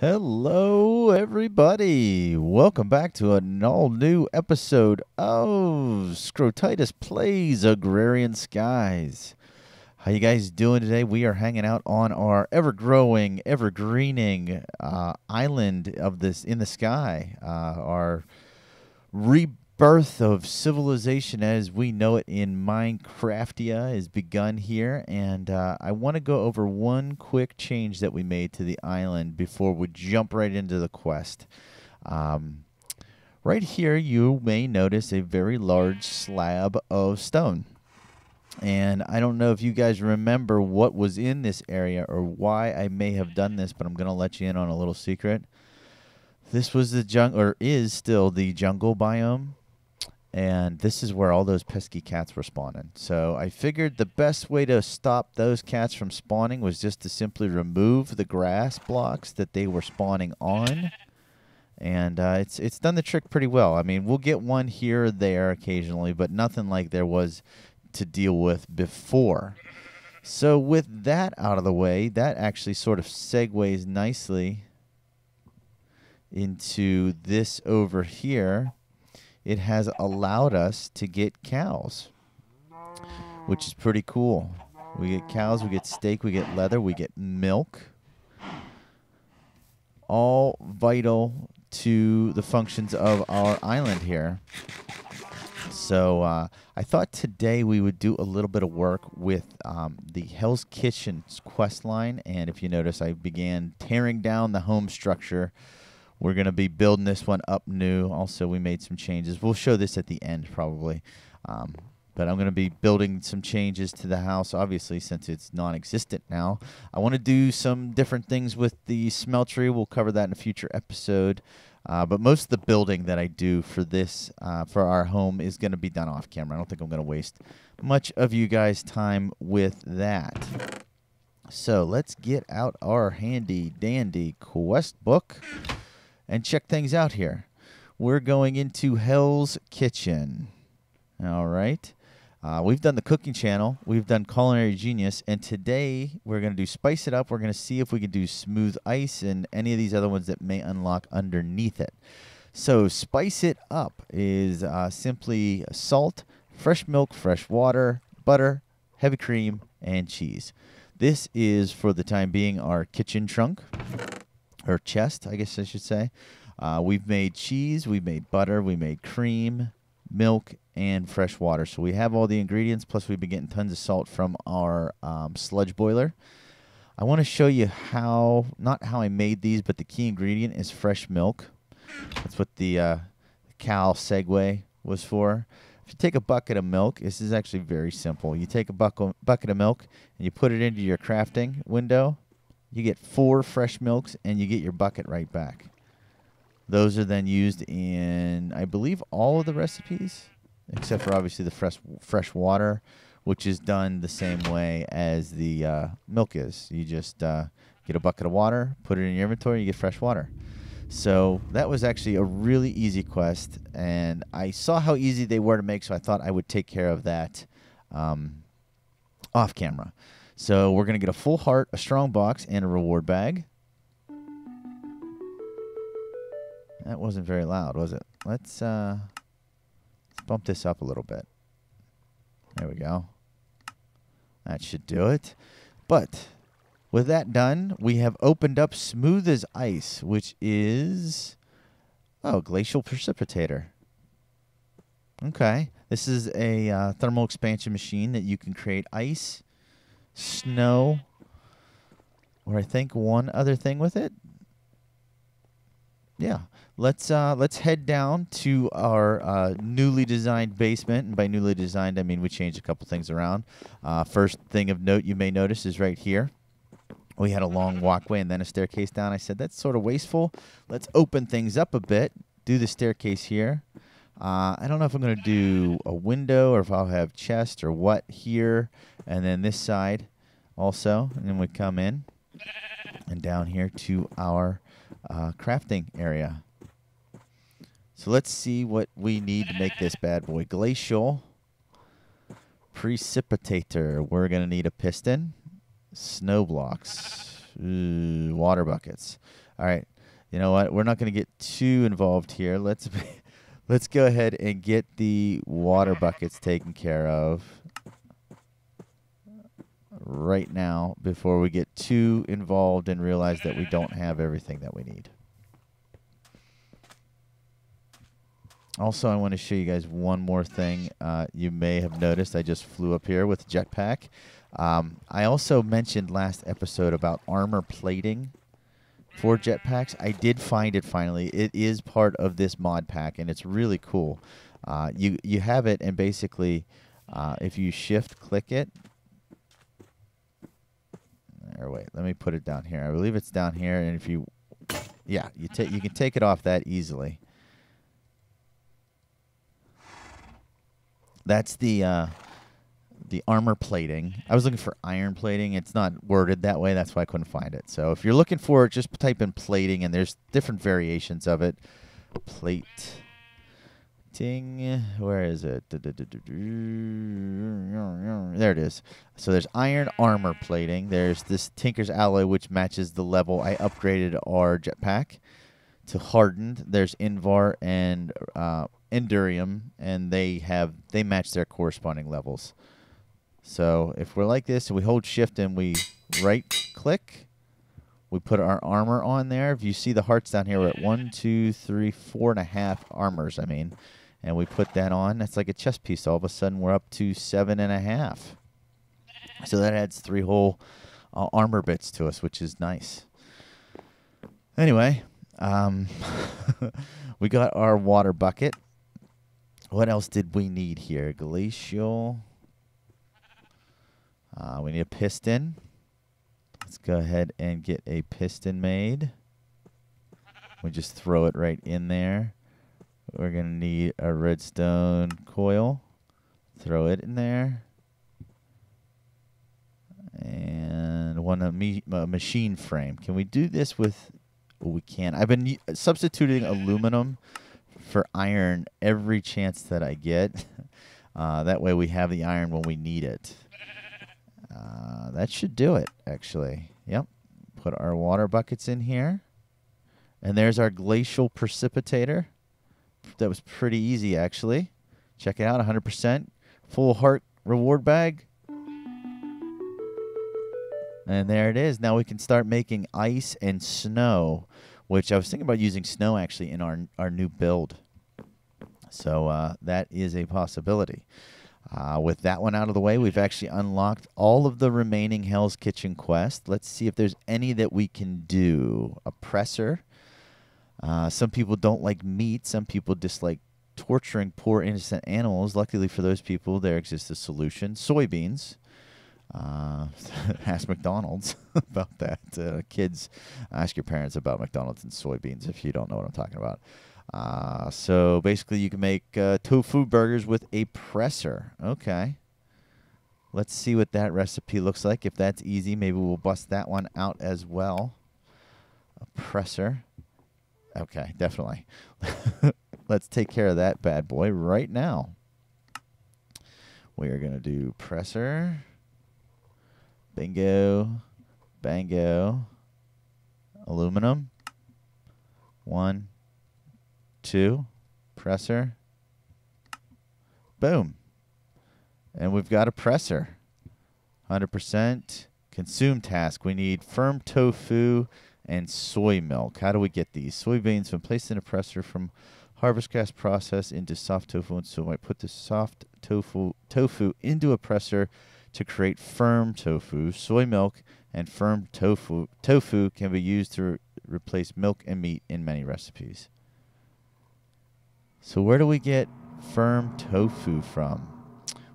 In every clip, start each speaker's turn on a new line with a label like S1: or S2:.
S1: Hello, everybody. Welcome back to an all-new episode of Scrotitis Plays Agrarian Skies. How you guys doing today? We are hanging out on our ever-growing, ever-greening island of this in the sky. Our rebirth of civilization as we know it in Minecraftia is begun here, and I want to go over one quick change that we made to the island before we jump right into the quest. Right here, you may notice a very large slab of stone. And I don't know if you guys remember what was in this area or why I may have done this, but I'm going to let you in on a little secret. This was the jungle, or is still the jungle biome. And this is where all those pesky cats were spawning. So I figured the best way to stop those cats from spawning was just to simply remove the grass blocks that they were spawning on. And it's done the trick pretty well. I mean, we'll get one here or there occasionally, but nothing like there was to deal with before. So with that out of the way, that actually sort of segues nicely into this over here. It has allowed us to get cows, which is pretty cool. We get cows, we get steak, we get leather, we get milk. All vital to the functions of our island here. So I thought today we would do a little bit of work with the Hell's Kitchen quest line. And if you notice, I began tearing down the home structure. We're going to be building this one up new. Also, we made some changes. We'll show this at the end probably. But I'm going to be building some changes to the house, obviously, since it's non-existent now. I want to do some different things with the smeltery. We'll cover that in a future episode. But most of the building that I do for this, for our home, is going to be done off camera. I don't think I'm going to waste much of you guys' time with that. So let's get out our handy-dandy quest book and check things out here. We're going into Hell's Kitchen. All right. We've done the cooking channel. We've done Culinary Genius. And today we're going to do Spice It Up. We're going to see if we can do Smooth Ice and any of these other ones that may unlock underneath it. So Spice It Up is simply salt, fresh milk, fresh water, butter, heavy cream, and cheese. This is, for the time being, our kitchen trunk. Or chest, I guess I should say. We've made cheese, we've made butter, we made cream, milk, and fresh water. So we have all the ingredients, plus we've been getting tons of salt from our sludge boiler. I want to show you how, not how I made these, but the key ingredient is fresh milk. That's what the cow segue was for. If you take a bucket of milk, this is actually very simple. You take a bucket of milk and you put it into your crafting window. You get 4 fresh milks, and you get your bucket right back. Those are then used in, I believe, all of the recipes, except for obviously the fresh water, which is done the same way as the milk is. You just get a bucket of water, put it in your inventory, you get fresh water. So that was actually a really easy quest, and I saw how easy they were to make, so I thought I would take care of that off camera. So we're going to get a full heart, a strong box, and a reward bag. That wasn't very loud, was it? Let's bump this up a little bit. There we go. That should do it. But with that done, we have opened up Smooth as Ice, which is, glacial precipitator. Okay. This is a thermal expansion machine that you can create ice, snow, or I think one other thing with it. Yeah, let's head down to our newly designed basement, and by newly designed I mean we changed a couple things around. First thing of note you may notice is right here. We had a long walkway and then a staircase down. I said that's sort of wasteful. Let's open things up a bit. Do the staircase here. I don't know if I'm going to do a window or if I'll have chest or what here. And then this side also. And then we come in and down here to our crafting area. So let's see what we need to make this bad boy. Glacial precipitator. We're going to need a piston, snow blocks, Water buckets. All right. You know what? We're not going to get too involved here. Let's go ahead and get the water buckets taken care of right now before we get too involved and realize that we don't have everything that we need. Also, I want to show you guys one more thing. You may have noticed I just flew up here with jetpack. I also mentioned last episode about armor plating for jetpacks. I did find it finally. It is part of this mod pack, and it's really cool. You have it, and basically, if you shift-click it, or wait, let me put it down here. I believe it's down here, and if you, yeah, you can take it off that easily. That's the armor plating. I was looking for iron plating. It's not worded that way. That's why I couldn't find it. So if you're looking for it, just type in plating, and there's different variations of it. Plating. Where is it? There it is. So there's iron armor plating. There's this Tinker's Alloy, which matches the level. I upgraded our jetpack to hardened. There's Invar and Endurium, and they match their corresponding levels. So if we're like this and we hold shift and we right click, we put our armor on there. If you see the hearts down here, we're at 1, 2, 3, 4.5 armors, and we put that on. That's like a chest piece. All of a sudden we're up to 7.5. So that adds 3 whole armor bits to us, which is nice. Anyway, we got our water bucket. What else did we need here? Glacial. We need a piston. Let's go ahead and get a piston made. We just throw it right in there. We're going to need a redstone coil. Throw it in there. And a machine frame. Can we do this with... Oh, we can. I've been substituting aluminum for iron every chance that I get. That way we have the iron when we need it. That should do it, actually. Yep. Put our water buckets in here. And there's our glacial precipitator. That was pretty easy, actually. Check it out, 100%. Full heart reward bag. And there it is. Now we can start making ice and snow, which I was thinking about using snow, actually, in our new build. So that is a possibility. With that one out of the way, we've actually unlocked all of the remaining Hell's Kitchen quests. Let's see if there's any that we can do. A presser. Some people don't like meat. Some people dislike torturing poor innocent animals. Luckily for those people, there exists a solution. Soybeans. Ask McDonald's about that. Kids, ask your parents about McDonald's and soybeans if you don't know what I'm talking about. So basically you can make tofu burgers with a presser. Okay. Let's see what that recipe looks like. If that's easy, maybe we'll bust that one out as well. A presser. Okay, definitely. Let's take care of that bad boy right now. We are going to do presser. Bingo. Bango. Aluminum. 1, 2. Presser. Boom. And we've got a presser. 100%. Consume task. We need firm tofu and soy milk. How do we get these? Soybeans when placed in a presser from harvest gas process into soft tofu and soy. Put the soft tofu into a presser to create firm tofu. Soy milk and firm tofu can be used to replace milk and meat in many recipes. So where do we get firm tofu from?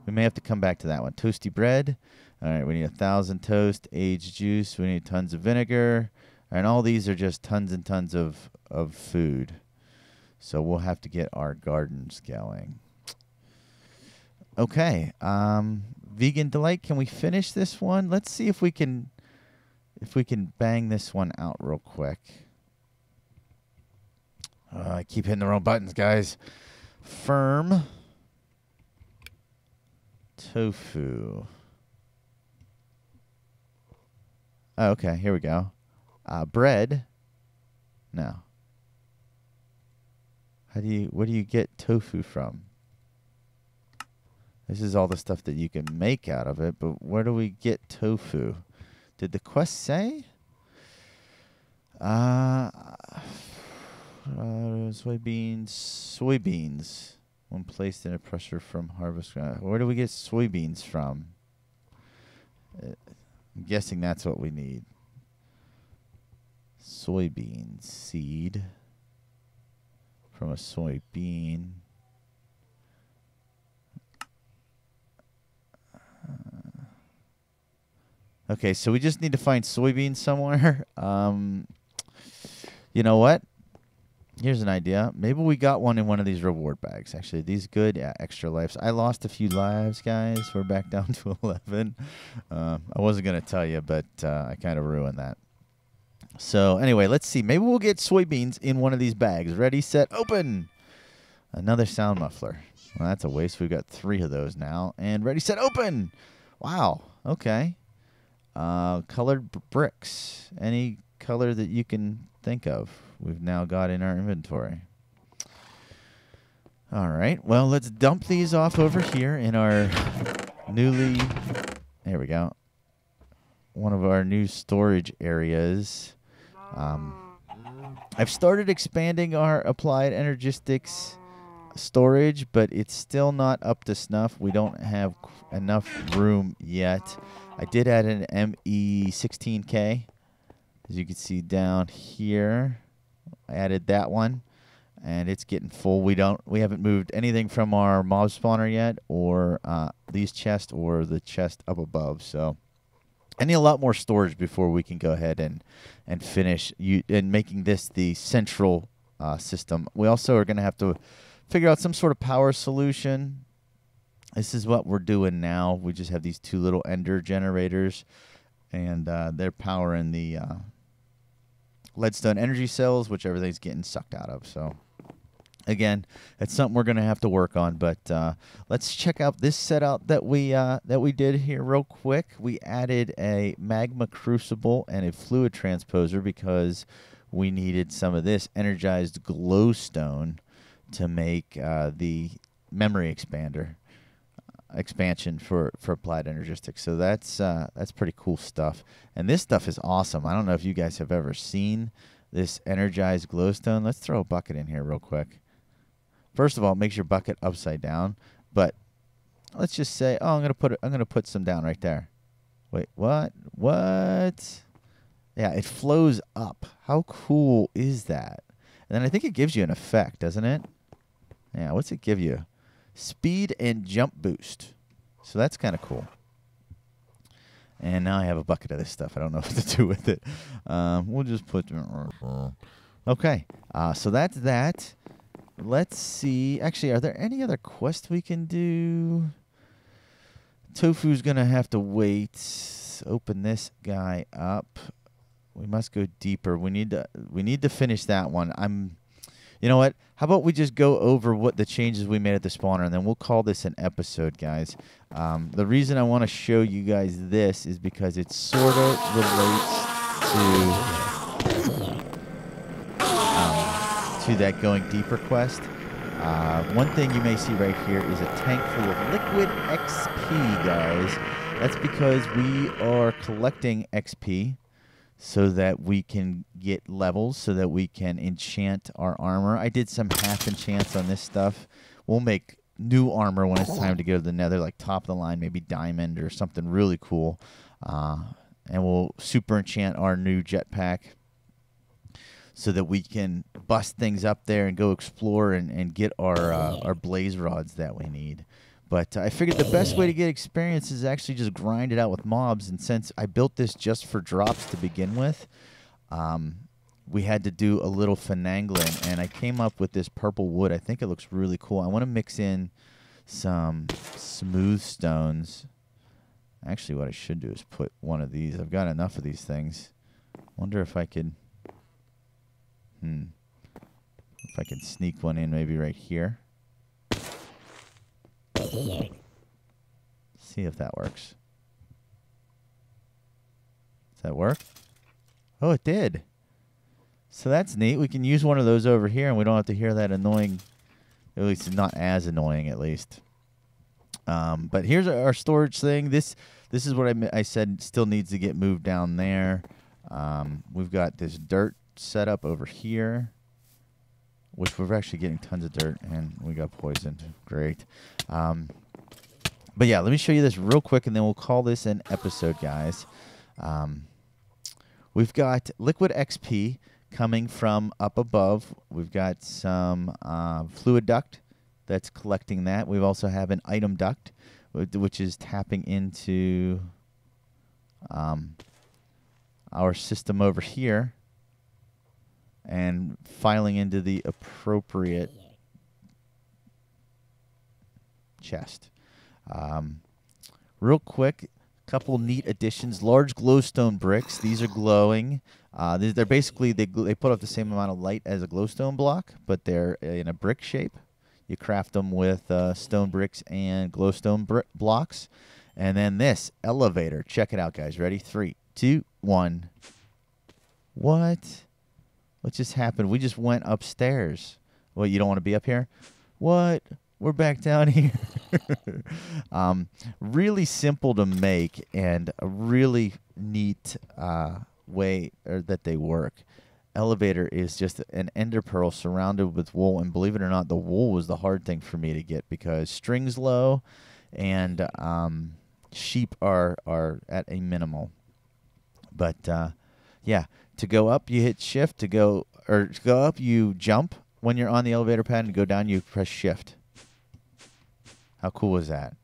S1: We may have to come back to that one. Toasty bread. All right, we need 1,000 toast, aged juice. We need tons of vinegar. And all these are just tons and tons of food. So we'll have to get our gardens going. Okay. Vegan Delight, can we finish this one? Let's see if we can bang this one out real quick. I keep hitting the wrong buttons, guys. Firm tofu. Oh, okay, here we go. Bread. No. Where do you get tofu from? This is all the stuff that you can make out of it, but where do we get tofu? Did the quest say? Soybeans. When placed in a pressure from harvest. Where do we get soybeans from? I'm guessing that's what we need. Soybean seed from a soybean. Okay, so we just need to find soybeans somewhere. You know what? Here's an idea. Maybe we got one in one of these reward bags. Actually, these good. Yeah, extra lives. I lost a few lives, guys. We're back down to 11. I wasn't going to tell you, but I kind of ruined that. So anyway, let's see. Maybe we'll get soybeans in one of these bags. Ready, set, open. Another sound muffler. Well, that's a waste. We've got 3 of those now. And ready, set, open. Wow. Okay. Colored bricks. Any color that you can think of, we've now got in our inventory. All right. Well, let's dump these off over here in our newly... There we go. One of our new storage areas. I've started expanding our applied energistics storage, but it's still not up to snuff. We don't have enough room yet. I did add an ME16K, as you can see down here. I added that one, and it's getting full. We haven't moved anything from our mob spawner yet, or these chests, or the chest up above. So I need a lot more storage before we can go ahead and finish and making this the central system. We also are going to have to figure out some sort of power solution. This is what we're doing now. We just have these 2 little ender generators, and they're powering the leadstone energy cells, which everything's getting sucked out of. So again, it's something we're going to have to work on. But let's check out this setup that we did here real quick. We added a magma crucible and a fluid transposer because we needed some of this energized glowstone to make the memory expansion for applied energistics. So that's pretty cool stuff. And this stuff is awesome. I don't know if you guys have ever seen this energized glowstone. Let's throw a bucket in here real quick. First of all, it makes your bucket upside down, but let's just say, oh, I'm gonna put some down right there. Wait, what? What? Yeah, it flows up. How cool is that? And then I think it gives you an effect, doesn't it? Yeah, what's it give you? Speed and jump boost. So that's kind of cool. And now I have a bucket of this stuff. I don't know what to do with it. We'll just put... Okay, so that's that. Let's see. Actually, are there any other quests we can do? Tofu's going to have to wait. Open this guy up. We must go deeper. We need to finish that one. You know what? How about we just go over what the changes we made at the spawner, and then we'll call this an episode, guys. The reason I want to show you guys this is because it sort of relates to that going deeper quest. One thing you may see right here is a tank full of liquid XP, guys. That's because we are collecting XP so that we can get levels, so that we can enchant our armor. I did some half enchants on this stuff. We'll make new armor when it's time to go to the nether, like top of the line, maybe diamond or something really cool. And we'll super enchant our new jetpack so that we can bust things up there and go explore and get our blaze rods that we need. But I figured the best way to get experience is actually just grind it out with mobs. And since I built this just for drops to begin with, we had to do a little finagling. And I came up with this purple wood. I think it looks really cool. I want to mix in some smooth stones. Actually, what I should do is put one of these. I've got enough of these things. Wonder if I could... If I can sneak one in maybe right here. See if that works. Does that work? Oh, it did. So that's neat. We can use one of those over here, and we don't have to hear that annoying. At least it's not as annoying, at least. But here's our storage thing. This is what I said still needs to get moved down there. We've got this dirt set up over here, which we're actually getting tons of dirt, and we got poisoned. Great. But yeah, let me show you this real quick, and then we'll call this an episode, guys. We've got liquid XP coming from up above. We've got some fluid duct that's collecting that. We also have an item duct, which is tapping into our system over here and filing into the appropriate chest. Real quick, couple neat additions. Large glowstone bricks. These are glowing. They're basically, they put off the same amount of light as a glowstone block, but they're in a brick shape. You craft them with stone bricks and glowstone blocks. And then this elevator. Check it out, guys. Ready? 3, 2, 1. What? What just happened? We just went upstairs. What, you don't want to be up here? What? We're back down here. Really simple to make and a really neat way that they work. Elevator is just an ender pearl surrounded with wool, and believe it or not, the wool was the hard thing for me to get because string's low and sheep are at a minimal. But yeah, to go up you hit shift. To go up you jump when you're on the elevator pad, and to go down you press shift. How cool is that?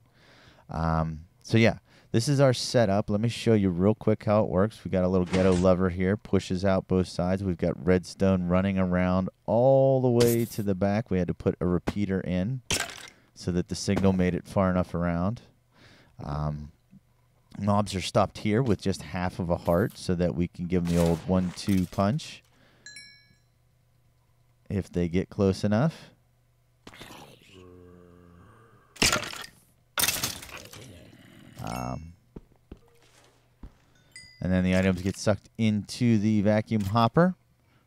S1: So yeah, this is our setup. Let me show you real quick how it works. We got a little ghetto lever here, pushes out both sides. We've got redstone running around all the way to the back. We had to put a repeater in so that the signal made it far enough around. Mobs are stopped here with just half of a heart so that we can give them the old 1-2 punch if they get close enough. And then the items get sucked into the vacuum hopper,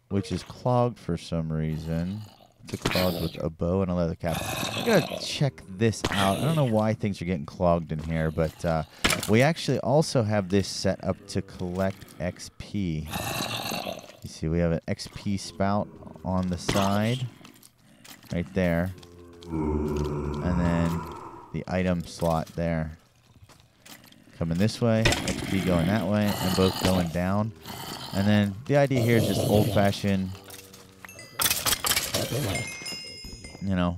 S1: which is clogged for some reason. It's clogged with a bow and a leather cap. I'm going to check this out. I don't know why things are getting clogged in here, but we actually also have this set up to collect XP. You see, we have an XP spout on the side, right there. And then the item slot there. Coming this way, XP going that way, and both going down. And then the idea here is just old-fashioned, you know,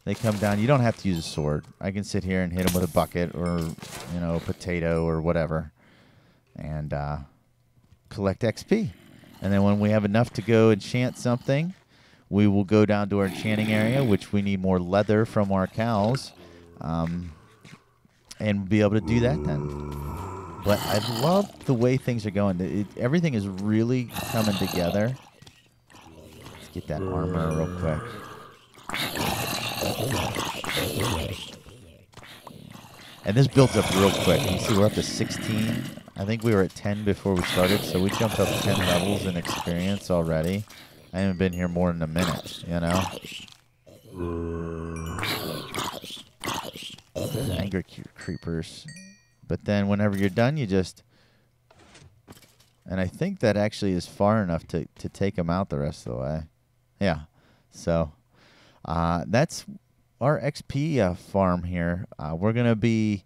S1: they come down. You don't have to use a sword. I can sit here and hit them with a bucket or, you know, a potato or whatever and collect XP. And then when we have enough to go enchant something, we will go down to our enchanting area, which we need more leather from our cows. And be able to do that then. But I love the way things are going. Everything is really coming together. Let's get that armor real quick. And this builds up real quick. You see we're up to 16. I think we were at 10 before we started, so we jumped up 10 levels in experience already. I haven't been here more than a minute, you know? Anger creepers. But then whenever you're done, you just... And I think that actually is far enough to take them out the rest of the way. Yeah. So that's our XP farm here. We're going to be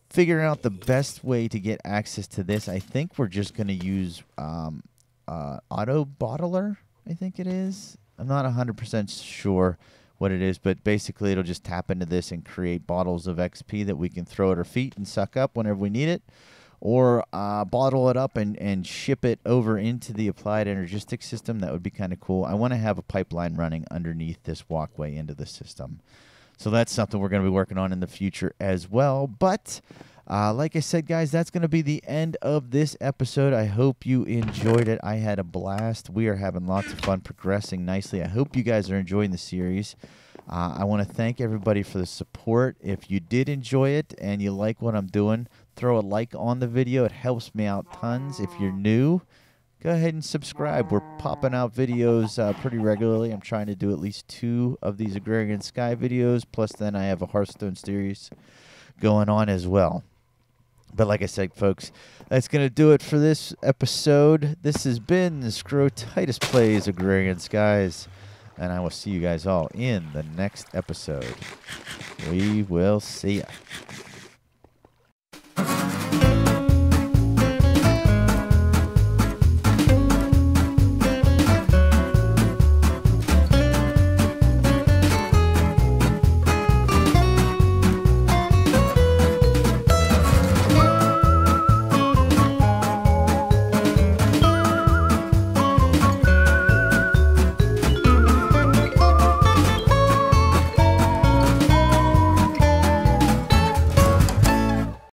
S1: figuring out the best way to get access to this. I think we're just going to use auto bottler, I think it is. I'm not 100% sure what it is, but basically it'll just tap into this and create bottles of XP that we can throw at our feet and suck up whenever we need it, or bottle it up and ship it over into the applied energistic system. That would be kind of cool. I want to have a pipeline running underneath this walkway into the system. So that's something we're going to be working on in the future as well. But like I said, guys, that's going to be the end of this episode. I hope you enjoyed it. I had a blast. We are having lots of fun, progressing nicely. I hope you guys are enjoying the series. I want to thank everybody for the support. If you did enjoy it and you like what I'm doing, throw a like on the video. It helps me out tons. If you're new, go ahead and subscribe. We're popping out videos pretty regularly. I'm trying to do at least 2 of these Agrarian Sky videos, plus then I have a Hearthstone series going on as well. But like I said, folks, that's going to do it for this episode. This has been the Scrotitis Plays Agrarian Skies, and I will see you guys all in the next episode. We will see ya.